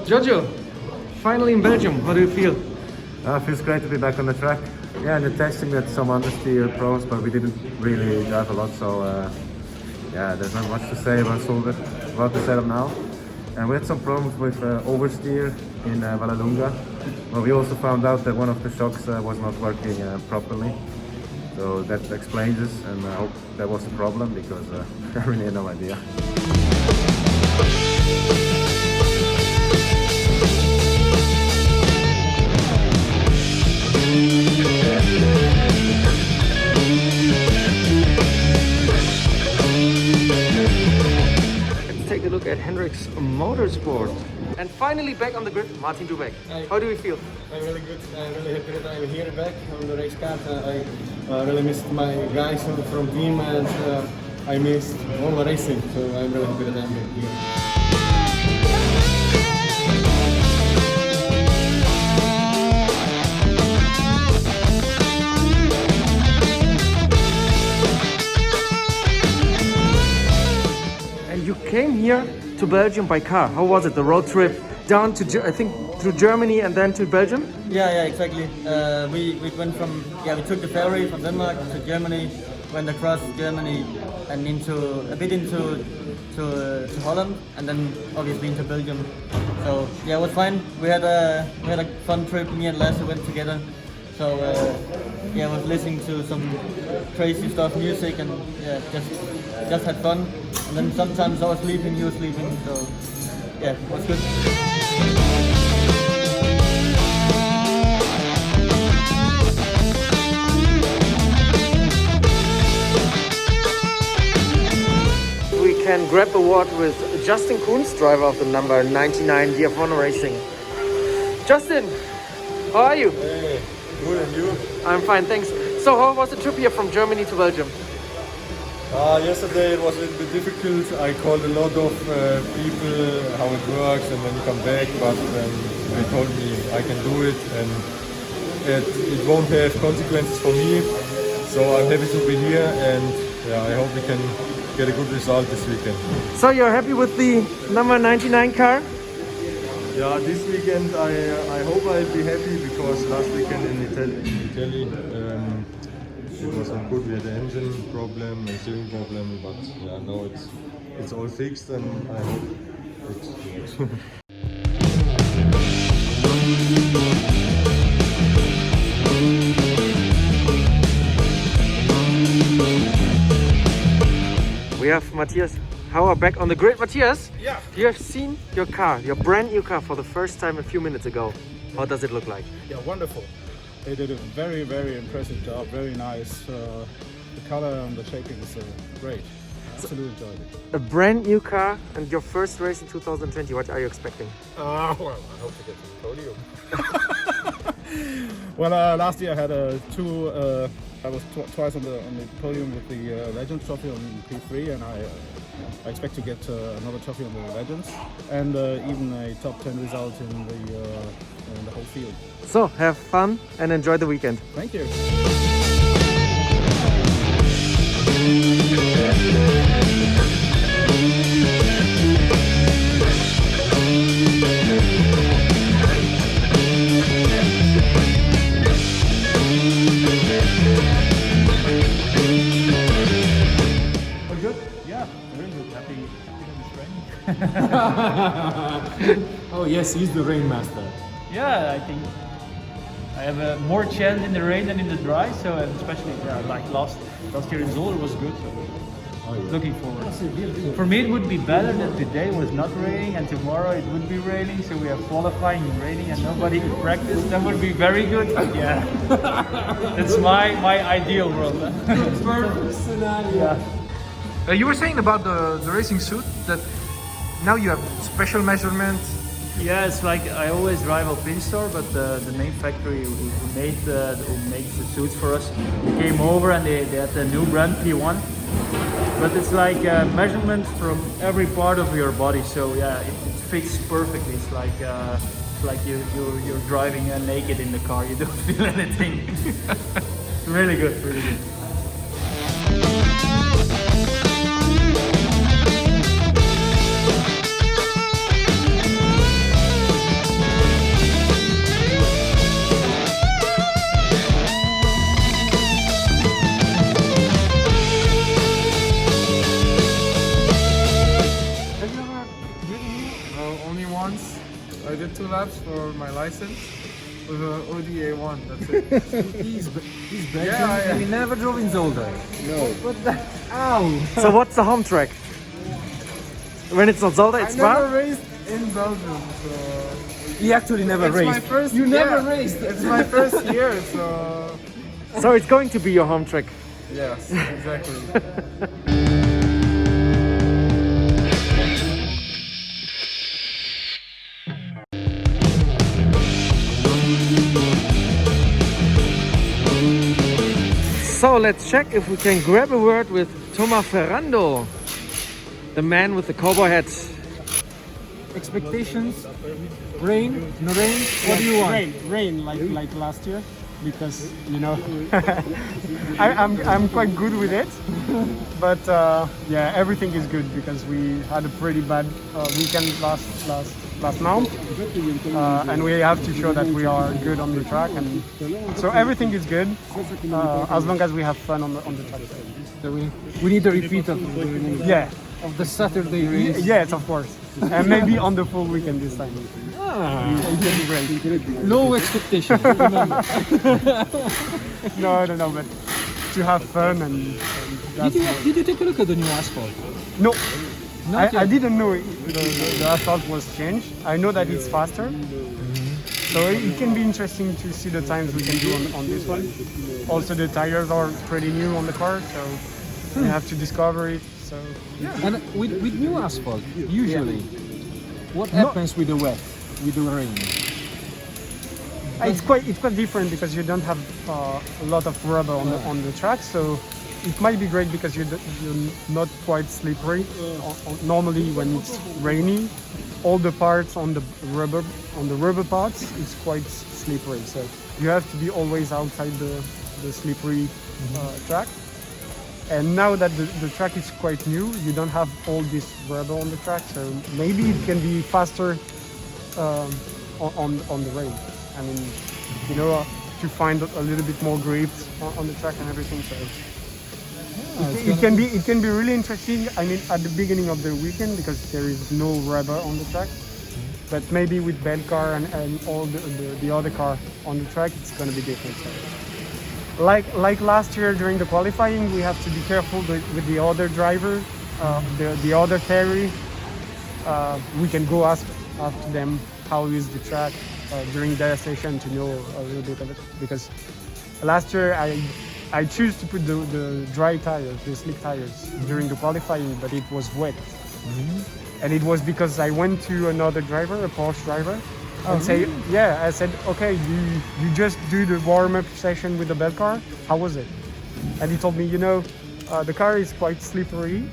Giorgio, finally in Belgium, how do you feel? It feels great to be back on the track. Yeah, in the testing we had some understeer pros, but we didn't really drive a lot, so yeah, there's not much to say about Zolder, about the setup now. And we had some problems with oversteer in Vallelunga, but we also found out that one of the shocks was not working properly. So that explains this, and I hope that was the problem, because I really had no idea. Let's take a look at Hendricks Motorsport. And finally back on the grid, Martin Dubeck. Hi. How do you feel? I'm really good. I'm really happy that I'm here back on the race car. I really missed my guys from team, and I missed all the racing. So I'm really happy that I'm here. And you came here to Belgium by car. How was it, the road trip down to, I think, through Germany and then to Belgium? Yeah, exactly. We went from, we took the ferry from Denmark to Germany, went across Germany and into Holland, and then obviously into Belgium. So yeah, it was fine. We had a fun trip. Me and Lasse went together. So I was listening to some crazy stuff, music, and just had fun. And then sometimes I was sleeping, you were sleeping. So yeah, it was good. We can grab a word with Justin Kunz, driver of the number 99 DF1 Racing. Justin, how are you? Hey, good, and you? I'm fine, thanks. So how was the trip here from Germany to Belgium? Yesterday it was a little bit difficult. I called a lot of people how it works and when you come back, but they told me I can do it and it won't have consequences for me. So I'm happy to be here, and I hope we can get a good result this weekend. So you're happy with the number 99 car? Yeah, this weekend I hope I'll be happy, because last weekend in Italy it was not good. We had an engine problem, a steering problem, but now it's all fixed, and I hope it works. We have Matthias Hauer back on the grid. Matthias, Yeah. you have seen your car, your brand new car, for the first time a few minutes ago. How does it look like? Yeah, wonderful. They did a very, very impressive job. Very nice. The color and the shaping is great. I absolutely enjoyed it. A brand new car and your first race in 2020. What are you expecting? Well, I hope to get to the podium. Well, last year I had I was twice on the podium with the Legends Trophy on P3, and I expect to get another trophy on the Legends, and even a top 10 result in the whole field. So have fun and enjoy the weekend. Thank you. Good? Yeah, very good. Happy that it's raining. Oh yes, he's the rain master. Yeah, I think I have more chance in the rain than in the dry. So especially like last year in Zolder was good. So looking forward. For me, it would be better that today was not raining and tomorrow it would be raining. So we have qualifying and raining and nobody could practice. That would be very good. Yeah, that's my ideal world. Perfect scenario. Yeah. You were saying about the racing suit that now you have special measurements. Yeah, it's like I always drive a pin store, but the main factory who makes the suits for us came over and they had the new brand P1. But it's like measurements from every part of your body, so yeah, it fits perfectly. It's like you're driving naked in the car. You don't feel anything. Really good, really good. I did 2 laps for my license with an ODA1. That's it. He's Belgian. Yeah. He never drove in Zolder. No. What the? Ow! So what's the home track? When it's not Zolder, I it's never Spa? raced in Belgium, so He actually never it's raced. my first. You never yeah, raced. It's my first year, so So it's going to be your home track. yes, exactly. So let's check if we can grab a word with Thomas Ferrando, the man with the cowboy hat. Expectations? Rain? No rain? What do you want? Rain like last year, because you know I'm quite good with it. But yeah, everything is good because we had a pretty bad weekend last month, and we have to show that we are good on the track, and so everything is good as long as we have fun on the track. So we need a repeat of Yeah. of the Saturday race. Yes, of course, and maybe on the full weekend this time. It will be great. Low expectations. Remember. No, but to have fun and that's Did you take a look at the new asphalt? no. Not I yet. didn't know the asphalt was changed. I know that it's faster, so it can be interesting to see the times we can do on this one. Also, the tires are pretty new on the car, so we have to discover it. So And with new asphalt, usually, what happens with the wet, with the rain? it's quite different because you don't have a lot of rubber on the track, so it might be great because you're not quite slippery. Normally, when it's rainy, all the parts on the rubber parts, it's quite slippery. So you have to be always outside the slippery track. And now that the track is quite new, you don't have all this rubber on the track, so maybe it can be faster on the rain. I mean, you know, to find a little bit more grip on the track and everything. So it can be really interesting. I mean, at the beginning of the weekend because there is no rubber on the track. But maybe with Belcar and all the other car on the track, it's going to be different. So, like last year during the qualifying, we have to be careful with the other driver, the other Terry. We can go ask them how is the track during their session to know a little bit of it. Because last year I choose to put the dry tires, the slick tires during the qualifying, but it was wet. And it was because I went to another driver, a Porsche driver, and I said, okay, you just do the warm-up session with the bell car. How was it? And he told me, you know, the car is quite slippery,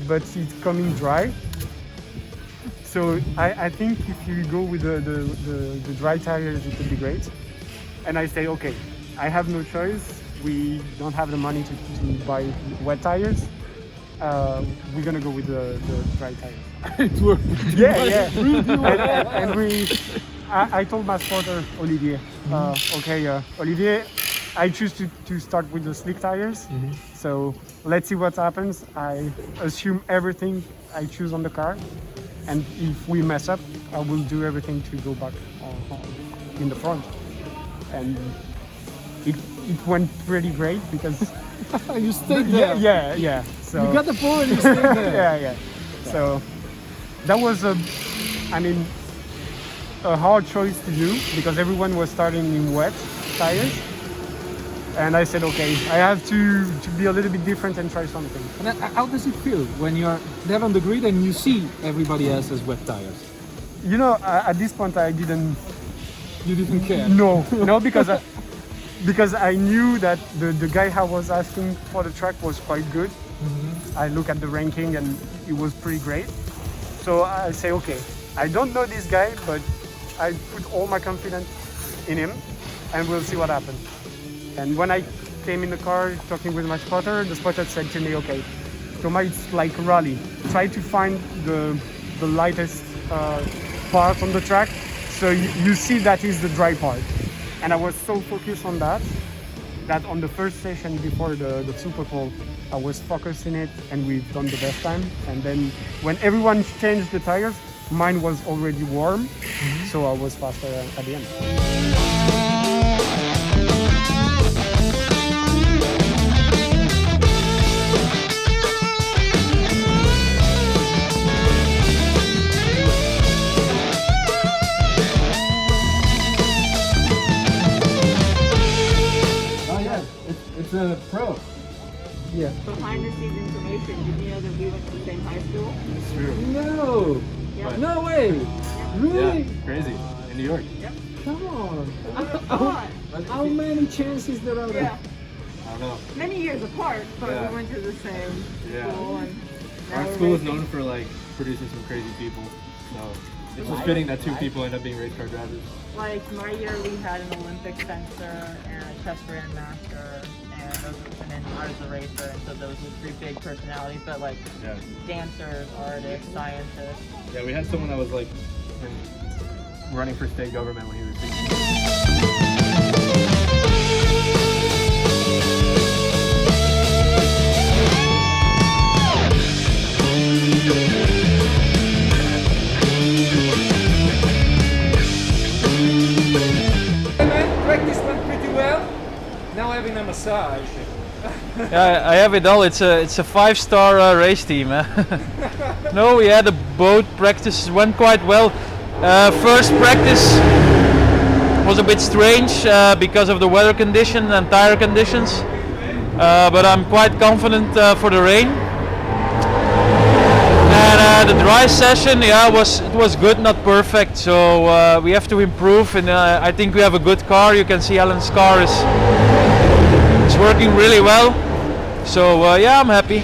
but it's coming dry. So I think if you go with the dry tires, it would be great. And I say, okay, I have no choice. We don't have the money to buy wet tires. We're gonna go with the dry tires. It worked. Yeah. And I told my spotter Olivier, okay, Olivier, I choose to start with the slick tires. So let's see what happens. I assume everything I choose on the car, and if we mess up, I will do everything to go back in the front. And it went pretty great because You stayed there. yeah. So You got the pole and you stayed there. yeah. So that was a hard choice to do because everyone was starting in wet tires. And I said, okay, I have to be a little bit different and try something. And how does it feel when you're there on the grid and you see everybody else has wet tires? You know, at this point I didn't. You didn't care? No, because I knew that the guy I was asking for the track was quite good. I look at the ranking and it was pretty great. So I say, okay, I don't know this guy, but I put all my confidence in him and we'll see what happens. And when I came in the car talking with my spotter, the spotter said to me, okay, Thomas, it's like a rally. Try to find the lightest part on the track. So you see that is the dry part. And I was so focused on that on the first session before the Super Bowl, I was focused in it and we've done the best time. And then when everyone changed the tires, mine was already warm, so I was faster at the end. Oh yeah, it's a pro. Yeah. Behind the scenes information, did you know that we went to the same high school? It's true. No! Yeah. No way! Really? Yeah, crazy. In New York. Come on! Come How many chances there are there? Yeah. I don't know. Many years apart, but Yeah. we went to the same Yeah. school. And now Our we're school is racing. known for like producing some crazy people. So it's just fitting that two people end up being race car drivers. Like my year, we had an Olympic fencer and a chest grandmaster, and then I was a racer, and so those were three big personalities. But like Yeah. dancers, artists, scientists. Yeah, we had someone that was like running for state government when he was 16. Practice went pretty well. Now having a massage. Yeah, I have it all. It's a 5-star race team. No, yeah, the boat practice went quite well. First practice was a bit strange because of the weather condition and tire conditions, but I'm quite confident for the rain. And the dry session, yeah, it was good, not perfect. So we have to improve, and I think we have a good car. You can see Alan's car is working really well. So yeah, I'm happy.